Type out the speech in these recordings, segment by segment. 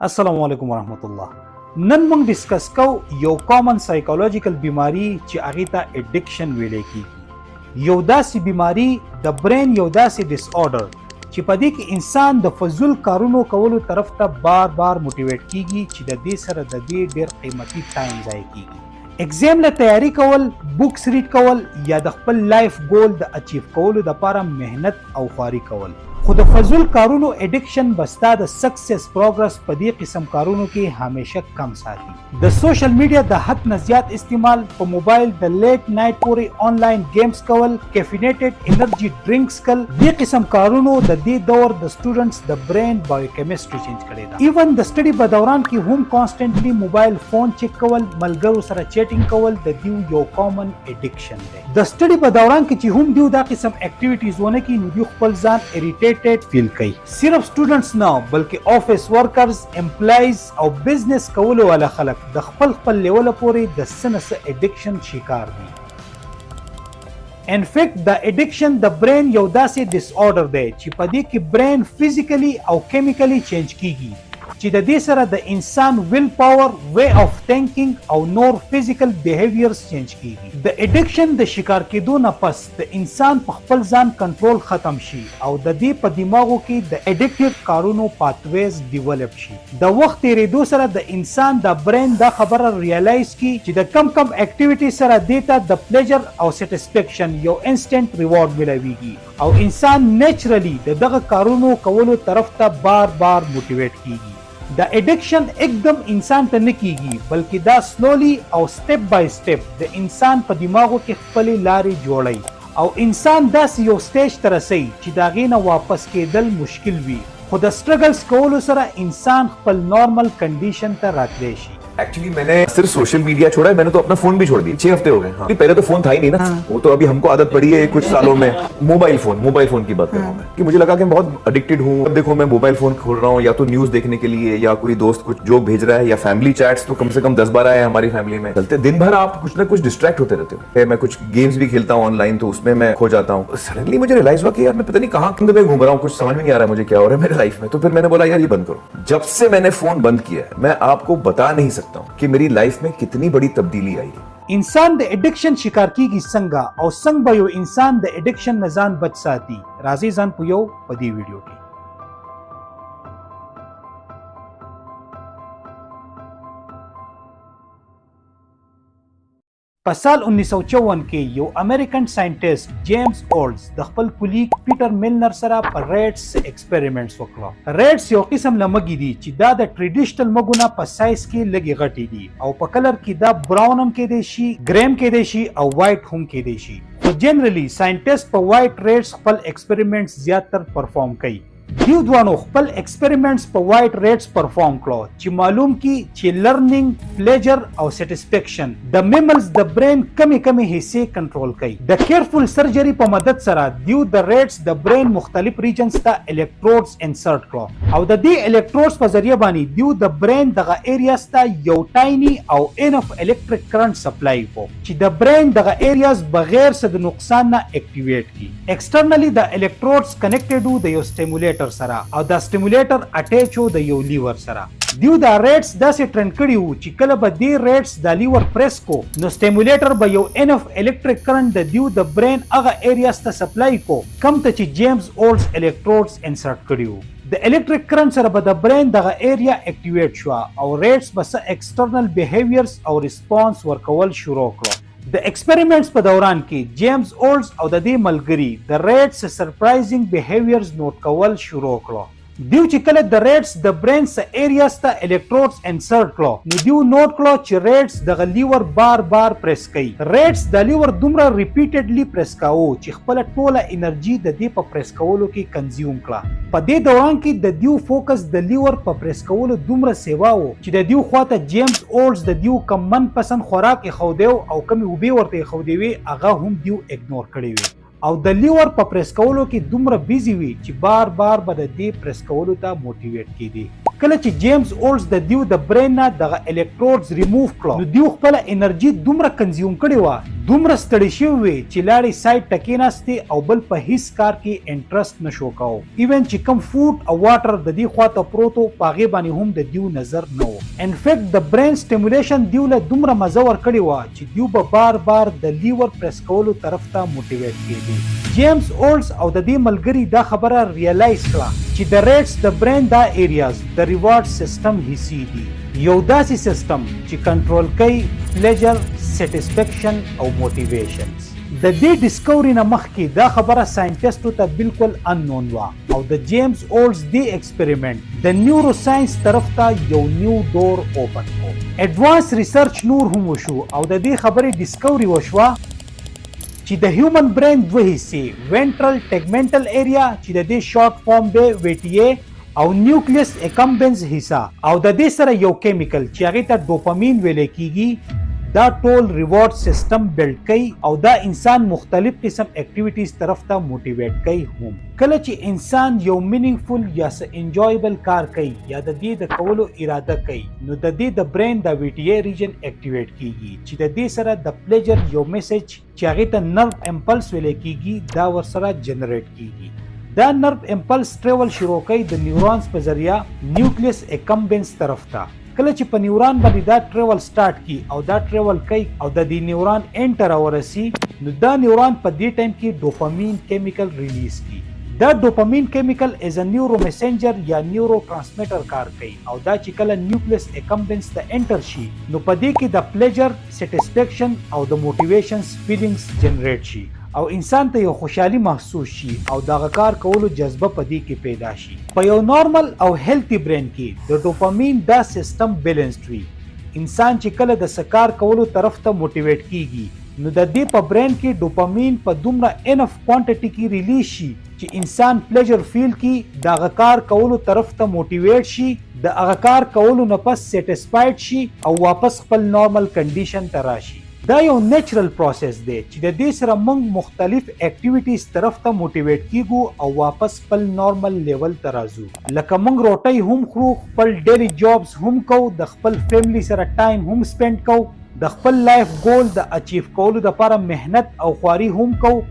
السلام علیکم ورحمت الله. نن موږ ډیسکس کوو یو کامن سایکولوژیکل بیماری چې هغه ته اډیکشن ویل کیږي. یو داسې بیماری د برین یو داسې ډیس آرډر چې په دې کې انسان د فضول کارونو کولو طرف ته بار بار موټیویټ کیږي چې د دې سره د دې ډیر قیمتي ټایم ضایع کیږي. ایگزام له تیاری کول، بوکس ریډ کول یا د خپل لایف ګول د اچیو کولو لپاره مهنت او خواري کول. خو د فضول کارونو اډیکشن بستا د سکسس پروګرس په دې قسم کارونو کې همیشه کم ساتي. د سوشل میډیا د حد نه زیات استعمال، په موبایل د لیټ نایټ پورې آنلاین گیمز کول، کیفینیټډ انرژي ډرینکس کول، دې قسم کارونو د دې دور د سټوډنټس د برین بایوکیمستري چینج کړې ده. ایون د سټډي په دوران کې هم کانسټنټلی موبایل فون چیک کول، ملګرو سره چیټینګ کول د دیو یو کامن اډیکشن دی. د سټډي په دوران کې چې هم دیو دا قسم اکټیویټیز ونه کوي نو دیو خپل ځان اریټیټډ فیل کوي. صرف سټوډنټس نه بلکې آفیس ورکرز، امپلایز او بزنس کولو والا خلک د خپل لیول پورې د سنس اډیکشن شکار دي. ان فیکٹ د اډیکشن د برین یو داسې ډیس آرډر دی چې په دې کې برین فزیکلی او کیمیکلی چینج کیږي چې د دې سره د انسان ویل پاور، وے اف تھنکنګ او نور فزیکل بیهیویرز چینج کیږي. د اډیکشن د شکار کېدو نه پس د انسان په خپل ځان کنټرول ختم شي او د دې په دماغو کې د اډیکټیو کارونو پاتویز ډیولپ شي. د وخت تیریدو سره د انسان د برین دا خبره ریالایز کی چې د کم اکټیویټي سره دیتا د پلیجر او سټیسفیکشن یو انسټنټ ریوارډ ملويږي او انسان نیچرلی دغه کارونو کولو طرف ته بار بار موټیویټ کیږي. د اډیکشن एकदम انسان ته نه کیږي بلکې دا سلولی او سټپ بای سټپ د انسان په دماغو کې خپل لارې جوړي او انسان داسې یو سټیج ته رسي چې دا غینه واپس کېدل مشکل وي. خو د سټرګلز کولو سره انسان خپل نارمل کنډیشن ته راتلی شي. एक्चुअली मैंने सिर्फ सोशल मीडिया छोड़ा है, मैंने तो अपना फोन भी छोड़ दिया. 6 हफ्ते हो गए. हाँ. पहले तो फोन था ही नहीं ना. वो तो अभी हमको आदत पड़ी है कुछ सालों में. मोबाइल फोन की बात कर रहा हूँ मैं कि मुझे लगा कि मैं बहुत एडिक्टेड हूँ. अब देखो मैं मोबाइल फोन खोल रहा हूँ या तो न्यूज देखने के लिए या कोई दोस्त कुछ जोक भेज रहा है या फैमिली चैट्स तो कम से कम 10-12 है हमारी फैमिली में चलते. दिन भर आप कुछ ना कुछ डिस्ट्रैक्ट होते रहते हो. मैं कुछ गेम्स भी खेलता हूँ ऑनलाइन तो उसमें मैं खो जाता हूँ. सडनली मुझे रियलाइज हुआ कि यार मैं पता नहीं कहाँ किंद में घूम रहा हूँ, कुछ समझ में नहीं आ रहा है मुझे क्या हो रहा है मेरे लाइफ में. तो फिर मैंने बोला यार ये बंद करो. जब से मैंने फोन बंद किया है मैं आपको बता नहीं सकता हूँ कि मेरी लाइफ में कितनी बड़ी तब्दीली आई है. انسان د اډیکشن شکار کیږي څنګه او څنګه به یو انسان د اډیکشن نه ځان بچ ساتي. راځي ځان پویو په دې ویډیو کې. په سال 1954 کې یو امریکن ساينټیست جیمز اولز د خپل کولیګ پیټر میلنر سره په ریټس ایکسپریمنټس وکړه. ریټس یو قسم لمګي دي چې دا د ټریډیشنل مګونه په سایز کې لګي غټي دي او په کلر کې دا براون هم کې دي شي، ګریم کې دي شي او وایټ هم کې دي شي. خو جنرالي ساينټیست په وایټ ریټس خپل ایکسپریمنټس زیاتره پرفارم کوي. دیو دوانو خپل ایکسپریمنټس په وایټ ریټس پرفارم کړو چې معلوم کی چې لرنینګ، پلیجر او سټیسفیکشن د میملز د برین کمی حصے کنټرول کوي. د کیرفول سرجری په مدد سره دیو د ریټس د برین مختلف ریجنز ته الکتروډز انسرټ کړو او د دې الکتروډز په ذریعہ باندې دیو د برین دغه ایریاز ته یو ټایني او انف الکتریک کرنٹ سپلای کو چې د برین دغه ایریاز بغیر څه د نقصان نه اکټیویټ کی. ایکسټرنلی د الکتروډز کنیکټډ د یو سټیمولیټر سره او دا سټیمولیټر اٹیچو د یو لیور سره. دیو دا ریټس داسې ټرند کړي وو چې کله به دی ریټس د لیور پریس کو نو سټیمولیټر به یو انف الکتریک کرنٹ د دیو د برین هغه ایریاز ته سپلای کو کم ته چې جیمز اولز الکتروډز انسرټ کړي وو. د الکتریک کرنٹ سره به د برین دغه ایریا اکټیویټ شو او ریټس به څه ایکسټرنل بیهیویرز او ریسپانس ورکول شروع کړو. د ایکسپریمنټس په دوران کې جیمز اولز او د دې ملګري د ریټس سرپرایزینګ بیهیویرز نوٹ کول شروع کړو. دیو چې کله د ریټس د برین س ایریاز ته الکتروډز انسرټ کړو نو دیو نوٹ کړو چې ریټس د لیور بار پریس کوي. ریټس د لیور دومره ریپیټډلی پریس کاوه چې خپل ټوله انرژي د دې په پریس کولو کې کنزیوم کړه. په دې دوران کې د دیو فوکس د لیور په پریس کولو دومره سیوا وو چې د دیو خواته جیمز اولز د دیو کم من پسند خوراک خودیو او کمی وبې ورته خودیوي هغه هم دیو اګنور کړی وي او د لیور په پریس کولو کې دومره بیزی وي چې بار به د دې پریس کولو ته موټیویټ کیدي. کله چې جیمز اولز د دیو د برین نه دغه الکتروډز ریموو کړو نو دیو خپل انرژي دومره کنزیوم کړې وه دومره ستړي شوي وي چې لاړې سایډ ته کېناستې او بل په هیڅ کار کې انټرست نشو کوو ایون چې کوم فوډ او واټر د دې خواته پروت و په هغې باندې هم د دیو نظر نه و انفیکټ د برین سټیمولیشن دیو له دومره مزه ورکړې وه چې دیو به بار بار د لیور پریس کولو طرف ته موټیویټ کېدي جیمز اولز او د دې ملګري دا خبره ریالایز کړه چې د ریټس د برین دا ایریاز د ریوارډ سیستم حصې دي یو داسې سیستم چې کنټرول کوي پلیجر سیټسفیکشن او موټیویشنز د دې ډسکوري نه مخکې دا خبره ساينټیسټو ته بالکل اننون وه او د جیمز اولز دی ایکسپریمنټ د نیورو ساينس طرف ته یو نیو دور اوپن کړ اډوانس ریسرچ نور هم وشو او د دې خبرې ډسکوري وشوه چې د هیومن برین دوه حصې وینټرل ټیګمنټل ایریا چې د دې شارټ فارم دی وی ټي اے او نیوکلیس اکمبنس حصہ او د دې سره یو کیمیکل چې هغې ته ډوپامین ویلی کیږي دا ټول ریوارډ سیستم بلډ کوي او دا انسان مختلف قسم اکټیویټیز طرف ته موټیویټ کوي هم کله چې انسان یو مینینګفل یا څه انجویبل کار کوي یا د دې د کولو اراده کوي نو د دې د برین د وی ټي اے ریجن اکټیویټ کیږي چې د دې سره د پلیجر یو میسج چې هغې ته نرو امپلس ویلی کیږي دا ورسره جنریټ کیږي دا نرو امپلس ټریول شروع کوي د نیورونز په ذریعه نیوکلیس اکمبنس طرف ته کله چې په نیورون باندې دا ټریول سٹارټ کی او دا ټریول کوي او د دې نیورون انټر ورسي نو دا نیورون په دې ټایم کې ډوپامین کیمیکل ریلیز کی دا ډوپامین کیمیکل از ا نیورو میسنجر یا نیورو ترانسمیټر کار کوي او دا چې کله نیوکلیس اکمبنس ته انټر شي نو په دې کې د پلیجر سیټسفیکشن او د موټیویشنز فیلینګز جنریټ شي او انسان ته یو خوشحالي محسوس شي او دغه کار کولو جذبه په دې کې پیدا شي په یو نارمل او هیلتي برین کې د ډوپامین دا سیستم بیلنسډ وي انسان چې کله د سکار کولو طرف ته موټیویټ کیږي نو د دې په برین کې ډوپامین په دومره انف کوانټیټي کې ریلیز شي چې انسان پلیجر فیل کی دغه کار کولو طرف ته موټیویټ شي د هغه کار کولو نه پس سیټسفاید شي او واپس خپل نارمل کنډیشن ته راشي دا یو نیچرل پروسس دی چې د دې سره موږ مختلف اکټیویټیز طرف ته موټیویټ کیږو او واپس خپل نارمل لیول ته راځو لکه موږ روټۍ هم خورو خپل ډیلی جابز هم کوو د خپل فیملی سره ټایم هم سپینډ کوو د خپل لایف ګول د اچیو کولو لپاره مهنت او خواري هم کوو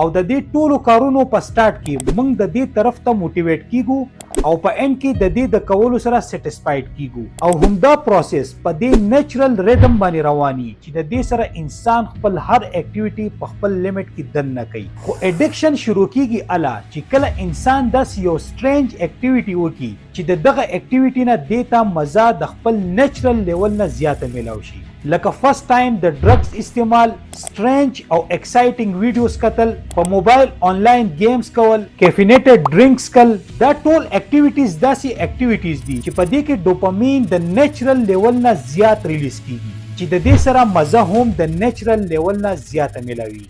او د دې ټولو کارونو په سٹارټ کې موږ د دې طرف ته موټیویټ کیږو او په اند کې د دې د کولو سره سیټسفاید کیږو او همدا پروسس په دې نیچرل ریدم باندې رواني چې د دې سره انسان خپل هر اکټیویټي په خپل لیمټ کې دن نه کوي خو اډکشن شروع کیږي الا چې کله انسان داس یو سټرینج اکټیویټي وکي چې دغه اکټیویټي نه دیتا مزه د خپل نیچرل لیول نه زیاته ملاو شي لکه فرست ټایم د ډرګز استعمال سټرینج او ایکسایټینګ ویډیوز کتل په موبایل آنلاین گیمز کول کیفینیټډ ډرینکس کول دا ټول اکټیویټیز داسې اکټیویټیز دي چې په دې کې ډوپامین د نیچرل لیول نه زیات ریلیز کیږي چې د دې سره مزه هم د نیچرل لیول نه زیاته ملاوي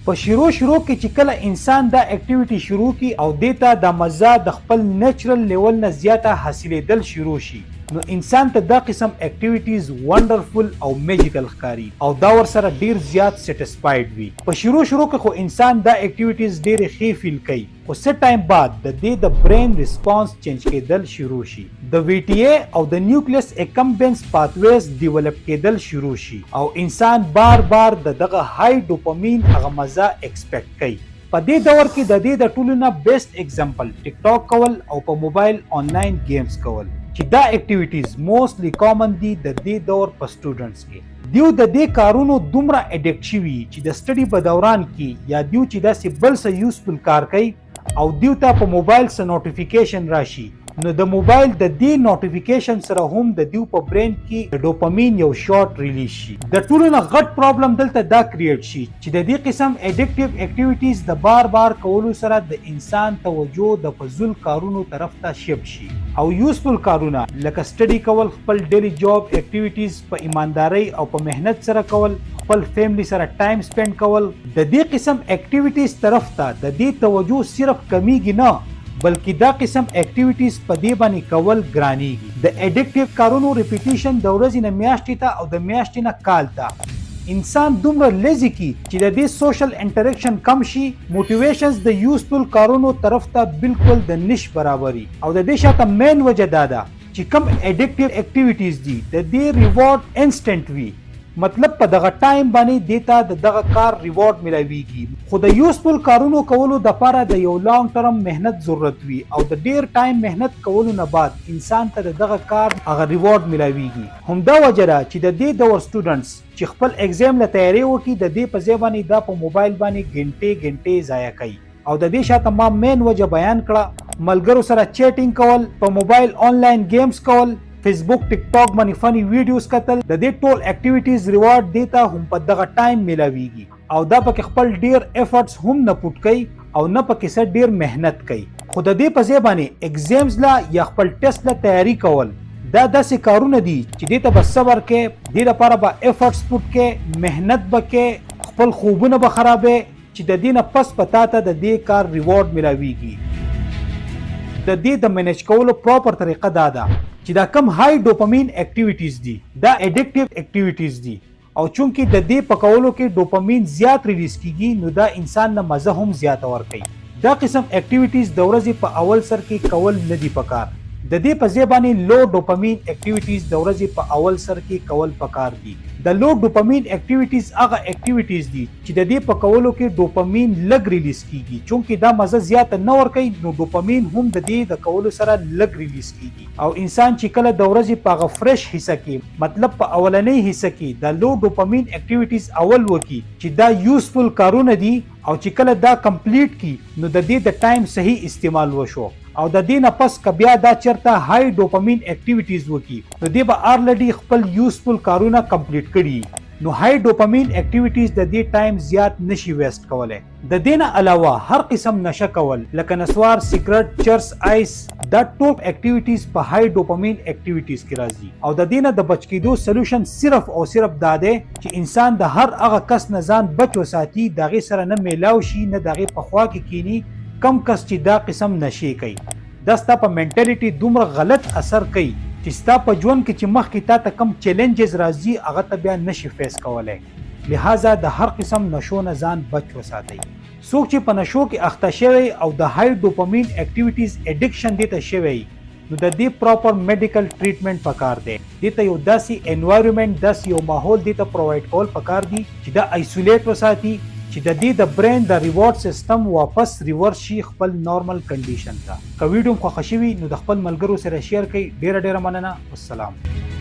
په شروع کې چې کله انسان دا اکټیویټي شروع کی او دیتا د مزه د خپل نیچرل لیول نه زیاته حاصلېدل شروع شي نو انسان ته دا قسم اکټیویټیز وندرفل او میجیکل ښکاري او دا ورسره ډیر زیات سیټسفاید وي په شروع کې خو انسان دا اکټیویټیز ډیر ښه فیل کوي خو څه ټایم بعد د دې د برین ریسپانس چینج کېدل شروع شي د وی ټي اے او د نیوکلیس اکمبنس پاتویز ډیولپ کېدل شروع شي او انسان بار دغه های ډوپامین هغه مزه ایکسپیکټ کوي په دې دور کې د دې د ټولو نه بیسټ اگزامپل ټیک ټاک کول او په موبایل آنلاین گیمز کول چې دا اکټیویټیز موستلی کامن دي د دې دور په سټوډنټس کې دیو د دې کارونو دومره اډکټ شوي چې د سټډي په دوران کې یا دیو چې داسې بل څه یوزفل کار کوي او دیو ته په موبایل څه نوټیفیکیشن راشي نو د موبایل د دې نوټیفیکیشن سره هم د دیو په برین کې د ډوپامین یو شارټ ریلیز شي د ټولو نه غټ پرابلم دلته دا کریټ شي چې د دې قسم اډکټیو اکټیویټیز د بار کولو سره د انسان توجه د فضول کارونو طرف ته شفت شي او یوزفل کارونه لکه سټډي کول خپل ډیلی جاب اکټیویټیز په ایمانداري او په مهنت سره کول خپل فیملی سره ټایم سپینډ کول د دې قسم اکټیویټیز طرف ته د دې توجه صرف کمیږي نه بلکې دا قسم اکټیویټیز په دې باندې کول ګرانیږي د اډکټیو کارونو ریپیټیشن د ورځې نه میاشتې ته او د میاشتې نه کال ته انسان دومره لیزی کی چې د دې سوشل انټریکشن کم شي موټیویشنز د یوزفل کارونو طرف ته بالکل د نش برابري او د دې شاته مین وجه دا ده چې کوم اډیکټیو اکټیویټیز دي د دې ریوارډ انسټنټ وي، مطلب په دغه ټایم باندې دیتا د دغه کار ریوارډ ملاويږي. خو د یوزفل کارونو کولو د لپاره د یو لانګ ټرم مهنت ضرورت وي او د ډیر ټایم مهنت کولو نه بعد انسان ته دغه کار هغه ریوارډ ملاويږي. همدا وجه ده چې د دې دور سټوډنټس چې خپل ایگزام له تیاری وکړي د دې په ځای باندې دا په موبایل باندې غنټې ضایع کوي. او د دې شاته ما مین وجه بیان کړه، ملګرو سره چیټینګ کول، په موبایل آنلاین گیمز کول، فیسبوک ټیک ټاک باندې فنی ویډیوز کتل، د دې ټول اکټیویټیز ریوارډ دیتا هم په دغه ټایم ملاويږي او دا پکې خپل ډیر ایفورټس هم نه پټ کوي او نه پکې سره ډیر مهنت کوي. خو د دې په ځای باندې ایگزامز لا یا خپل ټیسټ لا تیاری کول دا داسې کارونه دي چې دې ته به صبر کې، دې لپاره به ایفورټس پټ کې، مهنت به کې، خپل خوبونه به خرابې چې د دې نه پس پتا ته د دې کار ریوارډ ملاويږي. د دې د مینیج کولو پراپر طریقه دا ده چې دا کم های ډوپامین اکټیویټیز دي دا اډیکټیو اکټیویټیز دي او چونکې د دې په کولو کې ډوپامین زیات ریلیز کیږي نو دا انسان نه مزه هم زیات ورکوي. دا قسم اکټیویټیز د ورځې په اول سر کې کول نه دي پکار. د دې په ځای باندې لو ډوپامین اکټیویټیز د ورځې په اول سر کې کول پکار دي. د لو ډوپامین اکټیویټیز هغه اکټیویټیز دي چې د دې په کولو کې ډوپامین لږ ریلیز کیږي، چونکې دا مزه زیات نه ورکوي نو ډوپامین هم د دې د کولو سره لږ ریلیز کیږي. او انسان چې کله د ورځې په هغه فرش حصہ کې مطلب په اولنۍ حصہ کې د لو ډوپامین اکټیویټیز اول وکي چې دا یوزفل کارونه دي او چې کله دا کمپلیټ کی نو د دې د ټایم صحیح استعمال وشو او د دې نه پس که بیا دا چرته های ډوپامین اکټیویټیز وکي نو دې به آلریډي خپل یوزفل کارونه کمپلیټ کړي. نو های ډوپامین اکټیویټیز د دې ټایم زیات نشي ویسټ کولای. د دې نه علاوه هر قسم نشه کول لکه نسوار، سیګریټ، چرس، آیس دا ټول اکټیویټیز په های ډوپامین اکټیویټیز کې راځي او د دې نه د بچ کېدو سولوشن صرف او صرف دا دی چې انسان د هر هغه کس نه ځان بچ وساتي دغه سره نه میلاو شي نه دغه په خوا کې کینی کم کس چې دا قسم نشي کوي. دا ستا په منټالیټي دومره غلط اثر کوي چې ستا په ژوند کې چې مخکې تا ته کم چیلنجز راځي هغه ته بیا نشي فیس کولی. لہذا د هر قسم نشو نه ځان بچ وساتئ. څوک چې په نشو کې اخته شوی او د های ډوپامین اکټیویټیز اډیکشن دې ته شوی نو د دې پراپر میډیکل ټریټمنټ پکار دی. دې ته یو داسې انوایرمنټ داسې یو ماحول دې ته پرووایډ کول پکار دي چې دا آیسولیټ وساتي چې د دې د برین د ریوارډ سیستم واپس ریورس شي خپل نارمل کنډیشن ته. که ویډیو مو خوښ شوي نو د خپل ملګرو سره شیر کړئ. ډیره مننه. والسلام.